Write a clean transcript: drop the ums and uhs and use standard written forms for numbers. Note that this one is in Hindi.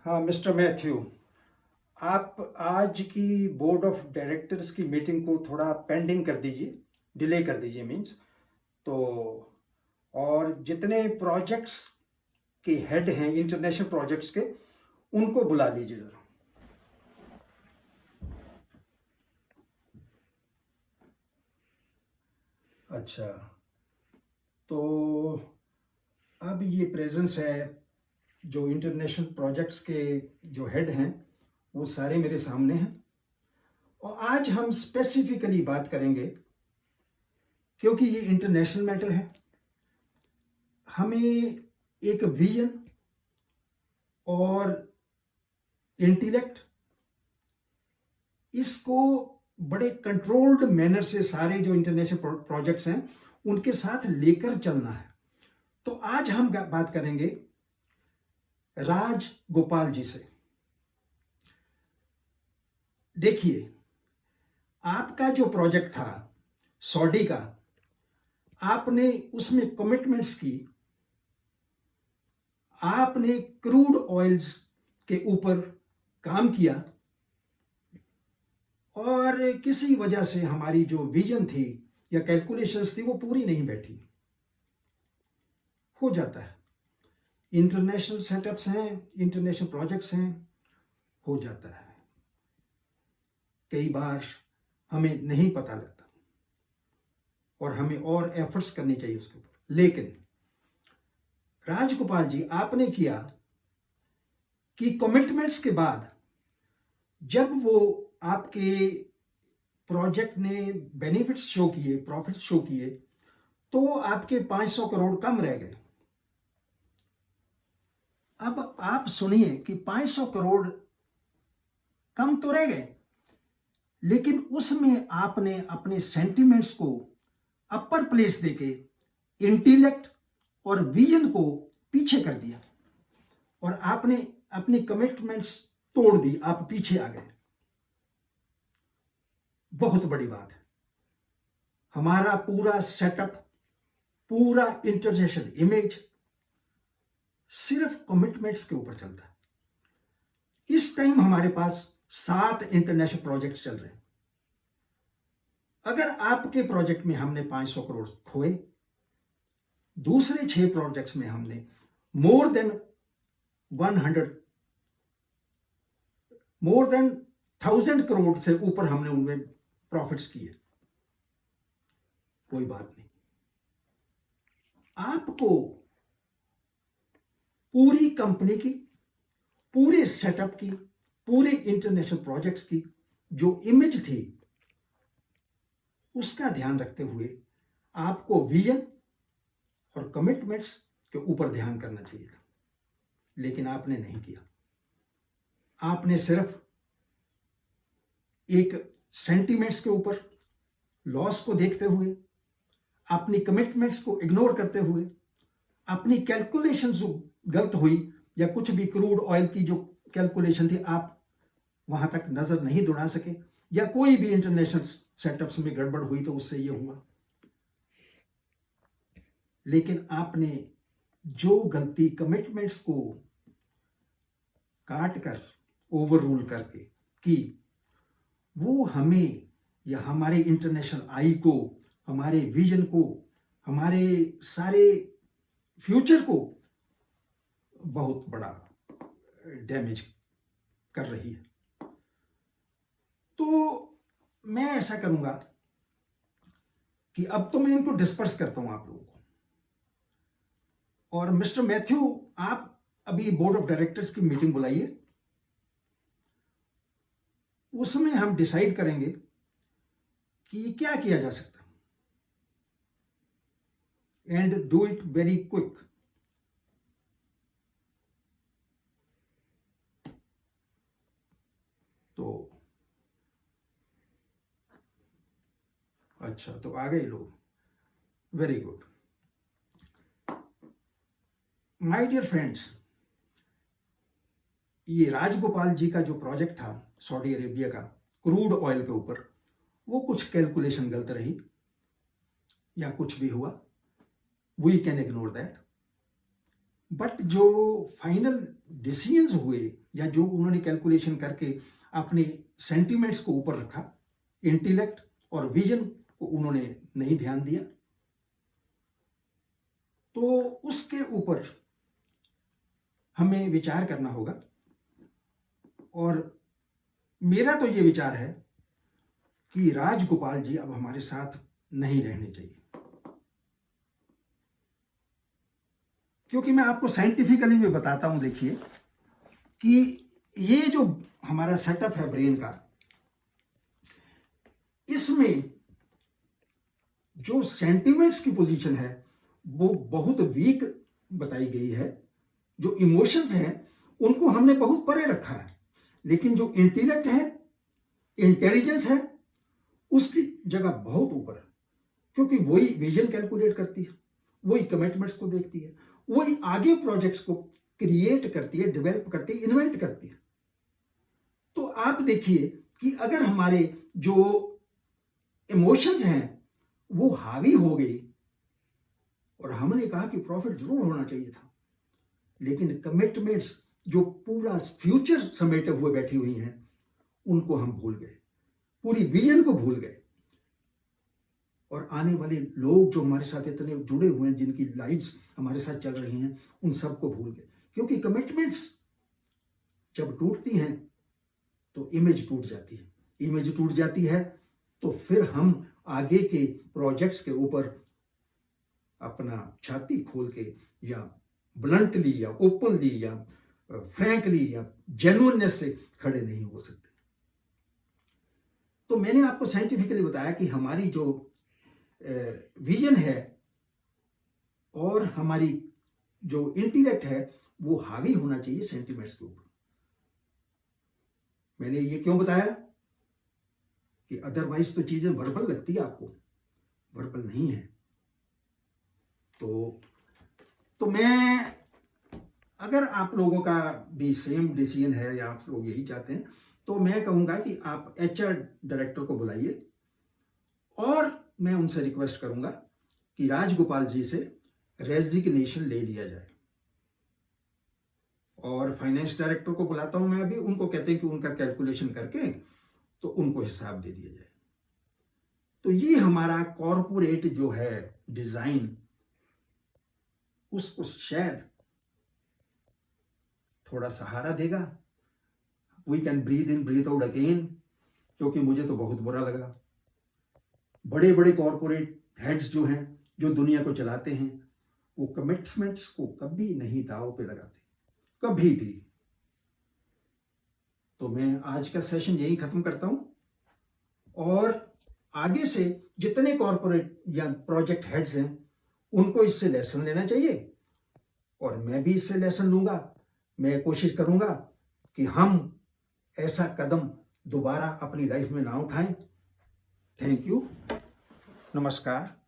हाँ मिस्टर मैथ्यू, आप आज की बोर्ड ऑफ डायरेक्टर्स की मीटिंग को थोड़ा पेंडिंग कर दीजिए, डिले कर दीजिए मीन्स। तो और जितने प्रोजेक्ट्स के हेड हैं इंटरनेशनल प्रोजेक्ट्स के, उनको बुला लीजिए ज़रा। अच्छा, तो अब ये प्रेजेंस है, जो इंटरनेशनल प्रोजेक्ट्स के जो हेड हैं वो सारे मेरे सामने हैं। और आज हम स्पेसिफिकली बात करेंगे, क्योंकि ये इंटरनेशनल मैटर है, हमें एक विजन और इंटेलेक्ट, इसको बड़े कंट्रोल्ड मैनर से सारे जो इंटरनेशनल प्रोजेक्ट्स हैं उनके साथ लेकर चलना है। तो आज हम बात करेंगे राज गोपाल जी से। देखिए, आपका जो प्रोजेक्ट था सऊदी का, आपने उसमें कमिटमेंट्स की, आपने क्रूड ऑयल्स के ऊपर काम किया, और किसी वजह से हमारी जो विजन थी या कैलकुलेशंस थी वो पूरी नहीं बैठी। हो जाता है, इंटरनेशनल सेटअप्स हैं, इंटरनेशनल प्रोजेक्ट्स हैं, हो जाता है। कई बार हमें नहीं पता लगता और हमें और एफर्ट्स करनी चाहिए उसके ऊपर। लेकिन राजगोपाल जी, आपने किया कि कमिटमेंट्स के बाद जब वो आपके प्रोजेक्ट ने बेनिफिट्स शो किए, प्रॉफिट शो किए, तो आपके 500 करोड़ कम रह गए। अब आप सुनिए कि 500 करोड़ कम तो रह गए, लेकिन उसमें आपने अपने सेंटिमेंट्स को अपर प्लेस देके इंटेलेक्ट और विजन को पीछे कर दिया और आपने अपनी कमिटमेंट्स तोड़ दी, आप पीछे आ गए। बहुत बड़ी बात है। हमारा पूरा सेटअप, पूरा इंटरनेशनल इमेज सिर्फ कमिटमेंट्स के ऊपर चलता है। इस टाइम हमारे पास 7 इंटरनेशनल प्रोजेक्ट्स चल रहे हैं। अगर आपके प्रोजेक्ट में हमने 500 करोड़ खोए, दूसरे 6 प्रोजेक्ट्स में हमने मोर देन 1000 करोड़ से ऊपर हमने उनमें प्रॉफिट्स किए, कोई बात नहीं। आपको पूरी कंपनी की, पूरे सेटअप की, पूरे इंटरनेशनल प्रोजेक्ट्स की जो इमेज थी, उसका ध्यान रखते हुए आपको विजन और कमिटमेंट्स के ऊपर ध्यान करना चाहिए था, लेकिन आपने नहीं किया। आपने सिर्फ एक सेंटिमेंट्स के ऊपर, लॉस को देखते हुए, अपनी कमिटमेंट्स को इग्नोर करते हुए, अपनी कैलकुलेशंस जो गलत हुई या कुछ भी क्रूड ऑयल की जो कैलकुलेशन थी, आप वहां तक नजर नहीं दौड़ा सके, या कोई भी इंटरनेशनल सेटअप्स में गड़बड़ हुई तो उससे ये हुआ। लेकिन आपने जो गलती कमिटमेंट्स को काट कर, ओवर रूल करके की, वो हमें या हमारे इंटरनेशनल आई को, हमारे विजन को, हमारे सारे फ्यूचर को बहुत बड़ा डैमेज कर रही है। तो मैं ऐसा करूंगा कि अब तो मैं इनको डिस्पर्स करता हूं आप लोगों को। और मिस्टर मैथ्यू, आप अभी बोर्ड ऑफ डायरेक्टर्स की मीटिंग बुलाइए, उसमें हम डिसाइड करेंगे कि क्या किया जा सकता, and do it very quick. तो अच्छा, तो आ गए लोग, very good. My dear friends, ये राजगोपाल जी का जो प्रोजेक्ट था सऊदी अरेबिया का क्रूड ऑयल के ऊपर, वो कुछ कैलकुलेशन गलत रही या कुछ भी हुआ, we can ignore that. But जो फाइनल डिसीजंस हुए या जो उन्होंने कैलकुलेशन करके अपने सेंटिमेंट्स को ऊपर रखा, इंटेलेक्ट और विजन को उन्होंने नहीं ध्यान दिया, तो उसके ऊपर हमें विचार करना होगा। और मेरा तो ये विचार है कि राजगोपाल जी अब हमारे साथ नहीं रहने चाहिए, क्योंकि मैं आपको साइंटिफिकली भी बताता हूं। देखिए कि ये जो हमारा सेटअप है ब्रेन का, इसमें जो सेंटिमेंट्स की पोजीशन है वो बहुत वीक बताई गई है। जो इमोशंस हैं उनको हमने बहुत परे रखा है, लेकिन जो इंटेलेक्ट है, इंटेलिजेंस है, उसकी जगह बहुत ऊपर है, क्योंकि वही विजन कैलकुलेट करती है, वही कमिटमेंट्स को देखती है, वही आगे प्रोजेक्ट्स को क्रिएट करती है, डेवलप करती है, इन्वेंट करती है। तो आप देखिए कि अगर हमारे जो इमोशंस हैं वो हावी हो गई, और हमने कहा कि प्रॉफिट जरूर होना चाहिए था, लेकिन कमिटमेंट्स जो पूरा फ्यूचर समेटे हुए बैठी हुई हैं उनको हम भूल गए, पूरी विजन को भूल गए, और आने वाले लोग जो हमारे साथ इतने जुड़े हुए हैं, जिनकी लाइफ्स हमारे साथ चल रही हैं, उन सबको भूल गए। क्योंकि कमिटमेंट्स जब टूटती हैं तो इमेज टूट जाती है, इमेज टूट जाती है तो फिर हम आगे के प्रोजेक्ट्स के ऊपर अपना छाती खोल के या ब्लंटली या ओपनली या फ्रैंकली या जेन्युइननेस से खड़े नहीं हो सकते। तो मैंने आपको साइंटिफिकली बताया कि हमारी जो विजन है और हमारी जो इंटेलेक्ट है वो हावी होना चाहिए सेंटिमेंट्स के ऊपर। मैंने ये क्यों बताया कि अदरवाइज तो चीजें वर्बल लगती है आपको, वर्बल नहीं है। तो मैं, अगर आप लोगों का भी सेम डिसीजन है या आप लोग यही चाहते हैं, तो मैं कहूंगा कि आप HR डायरेक्टर को बुलाइए और मैं उनसे रिक्वेस्ट करूंगा कि राजगोपाल जी से रेजिग्नेशन ले लिया जाए। और फाइनेंस डायरेक्टर को बुलाता हूं मैं अभी, उनको कहते हैं कि उनका कैलकुलेशन करके तो उनको हिसाब दे दिया जाए। तो ये हमारा कॉर्पोरेट जो है डिजाइन, उसको शायद थोड़ा सहारा देगा। We can breathe in breathe out again, क्योंकि मुझे तो बहुत बुरा लगा। बड़े बड़े कॉर्पोरेट हेड्स जो हैं, जो दुनिया को चलाते हैं, वो कमिटमेंट्स को कभी नहीं दांव पे लगाते, कभी भी। तो मैं आज का सेशन यही खत्म करता हूं, और आगे से जितने कॉर्पोरेट या प्रोजेक्ट हेड्स हैं उनको इससे लेसन लेना चाहिए, और मैं भी इससे लेसन लूंगा। मैं कोशिश करूंगा कि हम ऐसा कदम दोबारा अपनी लाइफ में ना उठाएं। थैंक यू, नमस्कार।